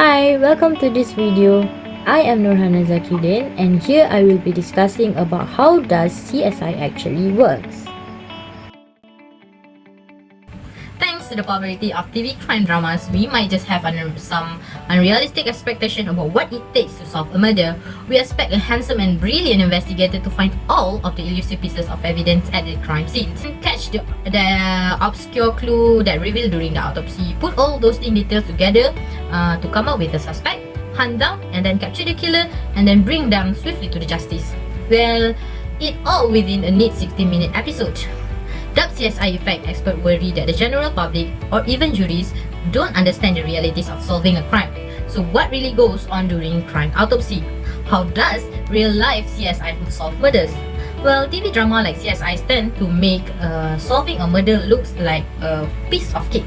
Hi, welcome to this video. I am Nurhana Zakidin and here I will be discussing about how does CSI actually works. Thanks to the popularity of TV crime dramas, we might just have some unrealistic expectation about what it takes to solve a murder. We expect a handsome and brilliant investigator to find all of the elusive pieces of evidence at the crime scene, catch the obscure clue that revealed during the autopsy, put all those in details together to come up with a suspect, hunt down and then capture the killer, and then bring them swiftly to the justice. Well, it all within a neat 60-minute episode. Dubbed CSI effect, experts worry that the general public or even juries don't understand the realities of solving a crime. So what really goes on during crime autopsy? How does real-life CSI solve murders? Well, TV drama like CSI tend to make solving a murder looks like a piece of cake.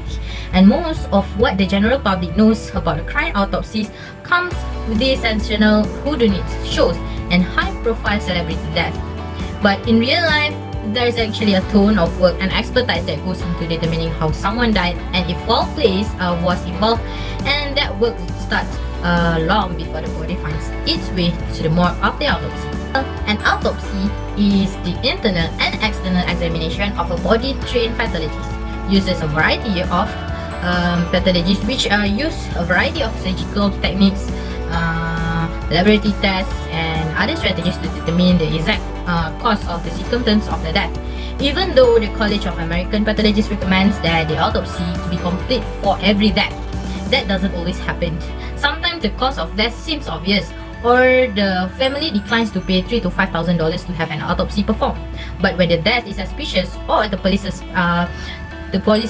And most of what the general public knows about the crime autopsies comes with the sensational whodunit shows and high-profile celebrity death. But in real life, there is actually a ton of work and expertise that goes into determining how someone died and if foul play was involved, and that work starts long before the body finds its way to the morgue of the autopsy. An autopsy is the internal and external examination of a body trained pathologist. Uses a variety of pathologies which use a variety of surgical techniques, laboratory tests, and other strategies to determine the exact cause of the circumstance of the death. Even though the College of American Pathologists recommends that the autopsy to be complete for every death, that doesn't always happen. Sometimes the cause of death seems obvious, or the family declines to pay $3,000 to $5,000 to have an autopsy performed. But when the death is suspicious or the police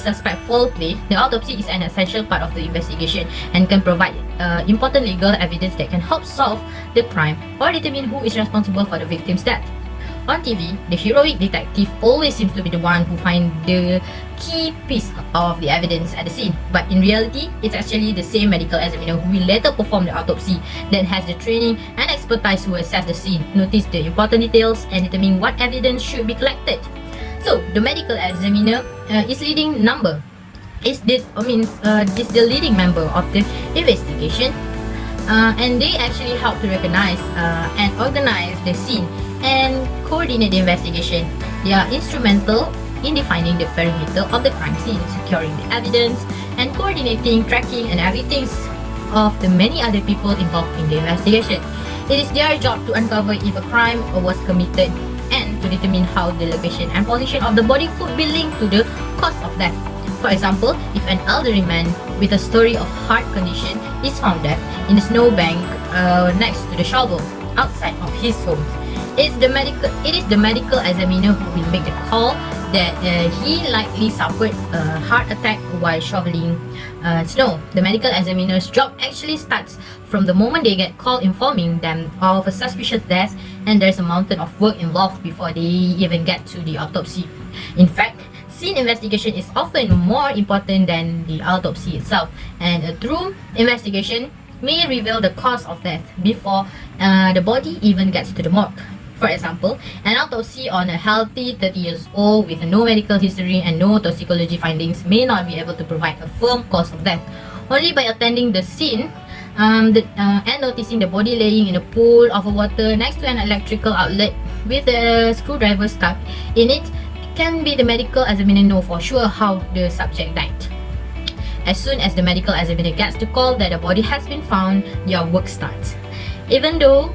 suspect foul play, the autopsy is an essential part of the investigation and can provide important legal evidence that can help solve the crime or determine who is responsible for the victim's death. On TV, the heroic detective always seems to be the one who finds the key piece of the evidence at the scene. But in reality, it's actually the same medical examiner who will later perform the autopsy that has the training and expertise to assess the scene, notice the important details, and determine what evidence should be collected. So, the medical examiner is the leading member of the investigation, and they actually help to recognize and organize the scene and coordinate the investigation. They are instrumental in defining the perimeter of the crime scene, securing the evidence, and coordinating, tracking, and everything of the many other people involved in the investigation. It is their job to uncover if a crime was committed and to determine how the location and position of the body could be linked to the cause of death. For example, if an elderly man with a story of heart condition is found dead in the snowbank next to the shovel outside of his home, it is the medical examiner who will make the call that he likely suffered a heart attack while shoveling snow. The medical examiner's job actually starts from the moment they get called informing them of a suspicious death, and there's a mountain of work involved before they even get to the autopsy. In fact, scene investigation is often more important than the autopsy itself, and a true investigation may reveal the cause of death before the body even gets to the morgue. For example, an autopsy on a healthy 30-year-old with no medical history and no toxicology findings may not be able to provide a firm cause of death. Only by attending the scene and noticing the body laying in a pool of water next to an electrical outlet with a screwdriver stuck in it can be the medical examiner know for sure how the subject died. As soon as the medical examiner gets the call that the body has been found, their work starts. Even though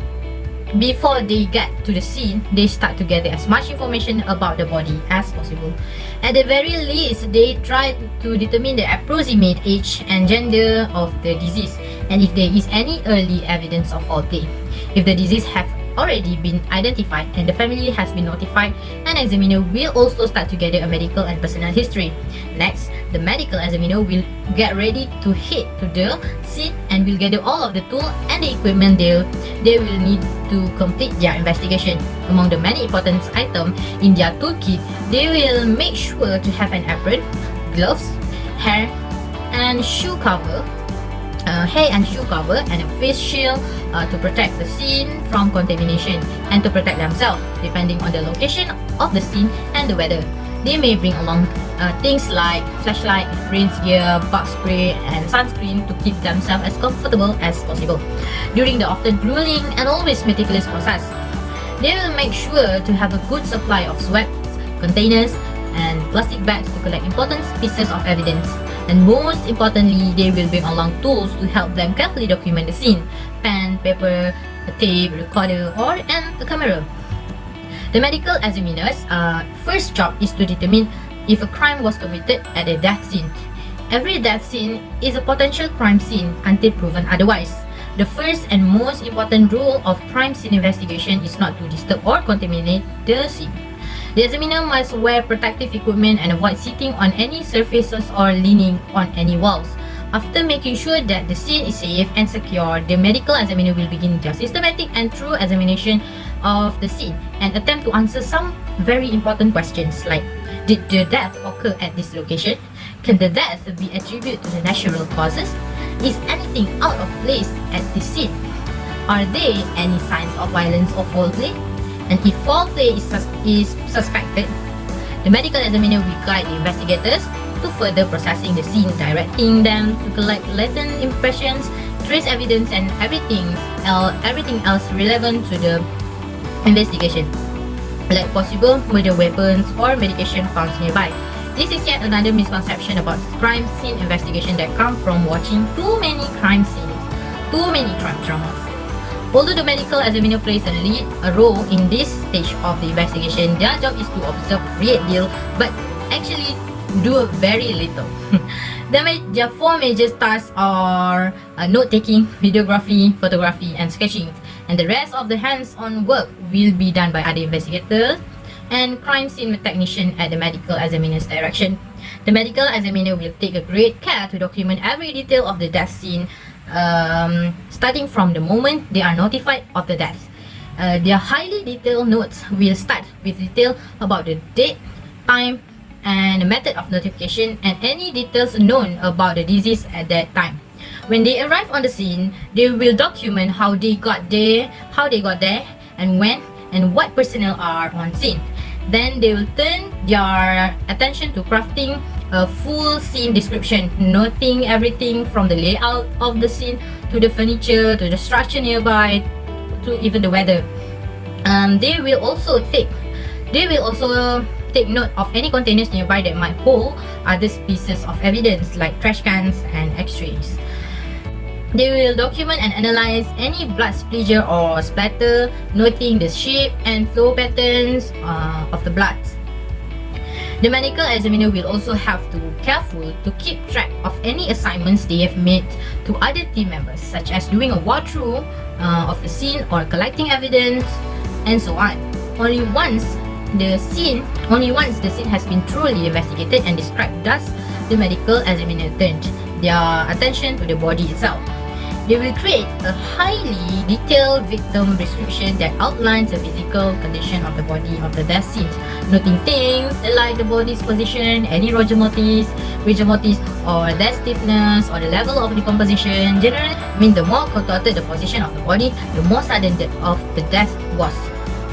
before they get to the scene, they start to gather as much information about the body as possible. At the very least, they try to determine the approximate age and gender of the deceased, and if there is any early evidence of foul play. If the deceased have already been identified and the family has been notified, an examiner will also start to gather a medical and personal history. Next, the medical examiner will get ready to head to the scene and will gather all of the tools and the equipment they will need to complete their investigation. Among the many important items in their toolkit, they will make sure to have an apron, gloves, hair and shoe cover, and a face shield to protect the scene from contamination and to protect themselves depending on the location of the scene and the weather. They may bring along things like flashlight, rinse gear, bug spray, and sunscreen to keep themselves as comfortable as possible during the often grueling and always meticulous process. They will make sure to have a good supply of swabs, containers, and plastic bags to collect important pieces of evidence. And most importantly, they will bring along tools to help them carefully document the scene: pen, paper, a tape, recorder, and a camera. The medical examiner's first job is to determine if a crime was committed at a death scene. Every death scene is a potential crime scene until proven otherwise. The first and most important rule of crime scene investigation is not to disturb or contaminate the scene. The examiner must wear protective equipment and avoid sitting on any surfaces or leaning on any walls. After making sure that the scene is safe and secure, the medical examiner will begin their systematic and thorough examination of the scene and attempt to answer some very important questions like: did the death occur at this location? Can the death be attributed to the natural causes? Is anything out of place at this scene? Are there any signs of violence or foul play? And if foul play is suspected, the medical examiner will guide the investigators to further processing the scene, directing them to collect latent impressions, trace evidence, and everything else relevant to the investigation, like possible murder weapons or medication found nearby. This is yet another misconception about crime scene investigation that comes from watching too many crime scenes, too many crime dramas. Although the medical examiner plays a role in this stage of the investigation, their job is to observe a great deal, but actually do very little. Their four major tasks are note-taking, videography, photography, and sketching, and the rest of the hands-on work will be done by other investigators and crime scene technician at the medical examiner's direction. The medical examiner will take a great care to document every detail of the death scene, starting from the moment they are notified of the death. Their highly detailed notes will start with detail about the date, time, and the method of notification, and any details known about the disease at that time. When they arrive on the scene, they will document how they got there, and when and what personnel are on scene. Then they will turn their attention to crafting a full scene description, noting everything from the layout of the scene to the furniture, to the structure nearby, to even the weather. They will also take note of any containers nearby that might hold other pieces of evidence like trash cans and x-rays. They will document and analyze any blood splatter or splatter, noting the shape and flow patterns of the blood. The medical examiner will also have to be careful to keep track of any assignments they have made to other team members, such as doing a walkthrough of the scene or collecting evidence, and so on. Only once the scene has been truly investigated and described does the medical examiner turn their attention to the body itself. They will create a highly detailed victim description that outlines the physical condition of the body of the death scene, noting things like the body's position, any rigor mortis, or death stiffness, or the level of decomposition. Generally, the more contorted the position of the body, the more sudden of the death was.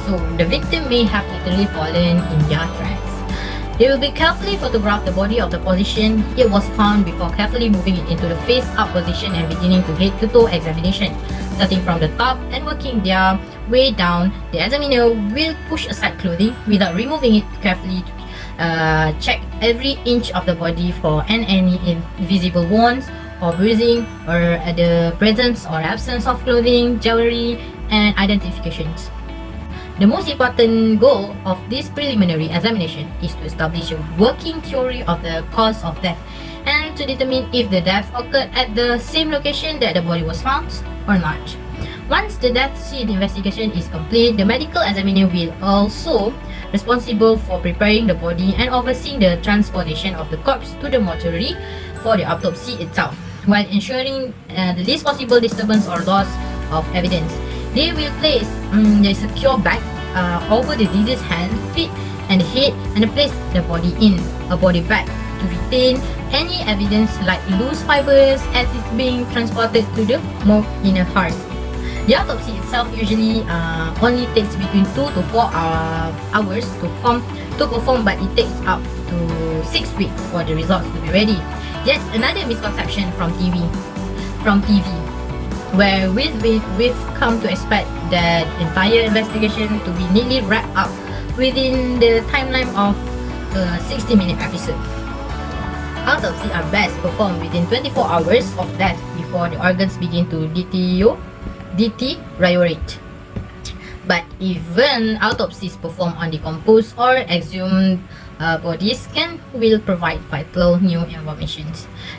So the victim may have literally fallen in their tracks. They will be carefully photograph the body of the position it was found before carefully moving it into the face-up position and beginning to head-to-toe examination. Starting from the top and working their way down, the examiner will push aside clothing without removing it carefully to check every inch of the body for any invisible wounds or bruising or the presence or absence of clothing, jewelry, and identifications. The most important goal of this preliminary examination is to establish a working theory of the cause of death and to determine if the death occurred at the same location that the body was found or not. Once the death scene investigation is complete, the medical examiner will also responsible for preparing the body and overseeing the transportation of the corpse to the mortuary for the autopsy itself, while ensuring the least possible disturbance or loss of evidence. They will place the secure bag over the deceased's hand, feet, and head, and place the body in a body bag to retain any evidence like loose fibers as it's being transported to the morgue in a hearse. The autopsy itself usually only takes between 2 to 4 hours to perform, but it takes up to 6 weeks for the results to be ready. Yet another misconception from TV, where we've come to expect that entire investigation to be neatly wrapped up within the timeline of a 60-minute episode. Autopsies are best performed within 24 hours of death before the organs begin to deteriorate. But even autopsies performed on decomposed or exhumed bodies will provide vital new information.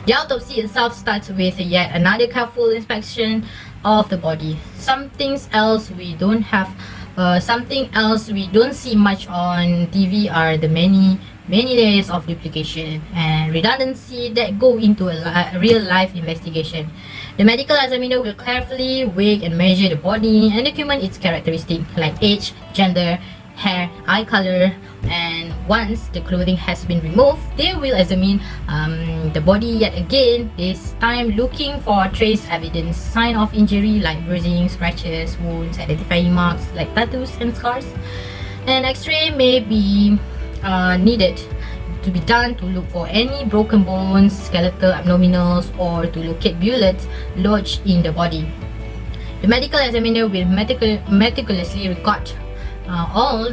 The autopsy itself starts with yet another careful inspection of the body. Something else we don't see much on TV are the many layers of duplication and redundancy that go into a real life investigation. The medical examiner will carefully weigh and measure the body and document its characteristics like age, gender, hair, eye color, and once the clothing has been removed, they will examine the body yet again, this time looking for trace evidence, sign of injury like bruising, scratches, wounds, identifying marks like tattoos and scars. An X-ray may be needed to be done to look for any broken bones, skeletal abdominals, or to locate bullets lodged in the body. The medical examiner will meticulously record all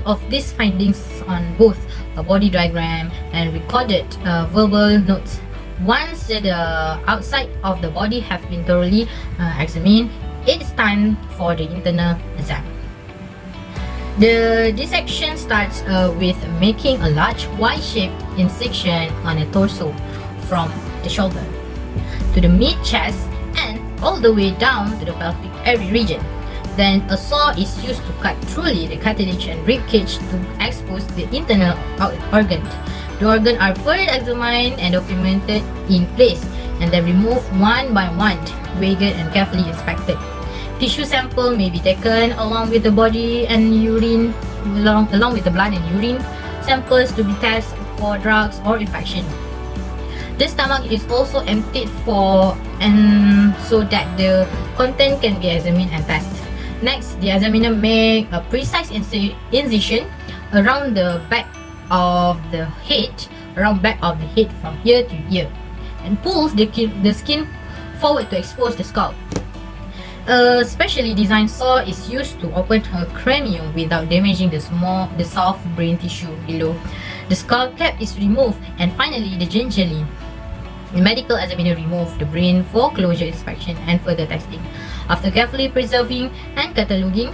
of these findings on both a body diagram and recorded verbal notes. Once the outside of the body have been thoroughly examined, it's time for the internal exam. The dissection starts with making a large Y-shaped incision on the torso from the shoulder to the mid-chest and all the way down to the pelvic area region. Then a saw is used to cut through the cartilage and rib cage to expose the internal organs. The organs are further examined and documented in place and then removed one by one, weighed and carefully inspected. Tissue sample may be taken along with the body and urine, along with the blood and urine samples to be tested for drugs or infection. The stomach is also emptied so that the content can be examined and tested. Next, the examiner makes a precise incision around the back of the head, from ear to ear, and pulls the skin forward to expose the skull. A specially designed saw is used to open her cranium without damaging the soft brain tissue below. The skull cap is removed, and finally the gingerly. The medical examiner removes the brain for closure inspection and further testing. After carefully preserving and cataloging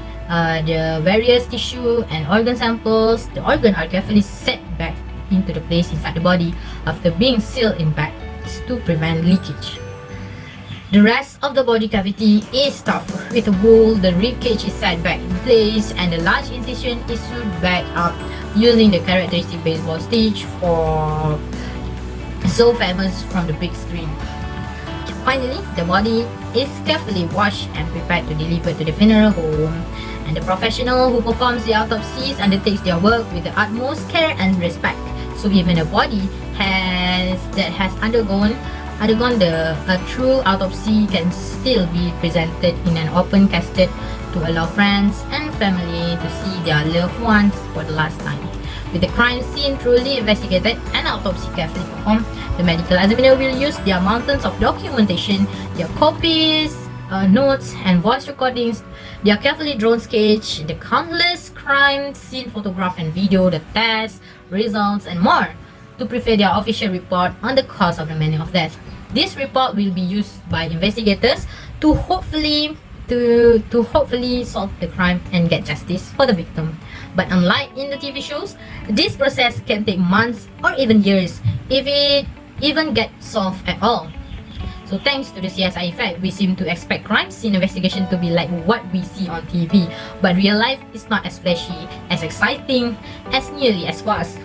the various tissue and organ samples, the organs are carefully set back into the place inside the body after being sealed in bags to prevent leakage. The rest of the body cavity is stuffed with wool, the rib cage is set back in place, and the large incision is sewed back up using the characteristic baseball stitch so famous from the big screen. Finally, the body is carefully washed and prepared to deliver to the funeral home, and the professional who performs the autopsies undertakes their work with the utmost care and respect. So even a body that has undergone a true autopsy can still be presented in an open casket to allow friends and family to see their loved ones for the last time. With the crime scene truly investigated and autopsy carefully performed, the medical examiner will use their mountains of documentation, their copies, notes, and voice recordings, their carefully drawn sketch, the countless crime scene photograph and video, the tests, results, and more to prepare their official report on the cause of the manner of death. This report will be used by investigators to hopefully solve the crime and get justice for the victim. But unlike in the TV shows, this process can take months or even years if it even gets solved at all. So thanks to the CSI effect, we seem to expect crime scene investigation to be like what we see on TV, but real life is not as flashy, as exciting, as nearly as fast.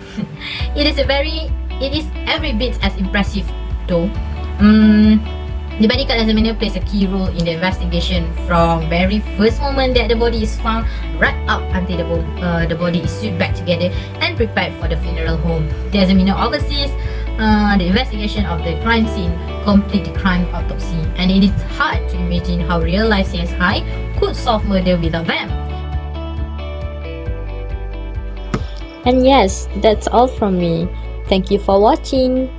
It is every bit as impressive though. The medical examiner plays a key role in the investigation from very first moment that the body is found right up until the body is sewed back together and prepared for the funeral home. The examiner oversees the investigation of the crime scene, complete the crime autopsy, and it is hard to imagine how real-life CSI could solve murder without them. And yes, that's all from me. Thank you for watching.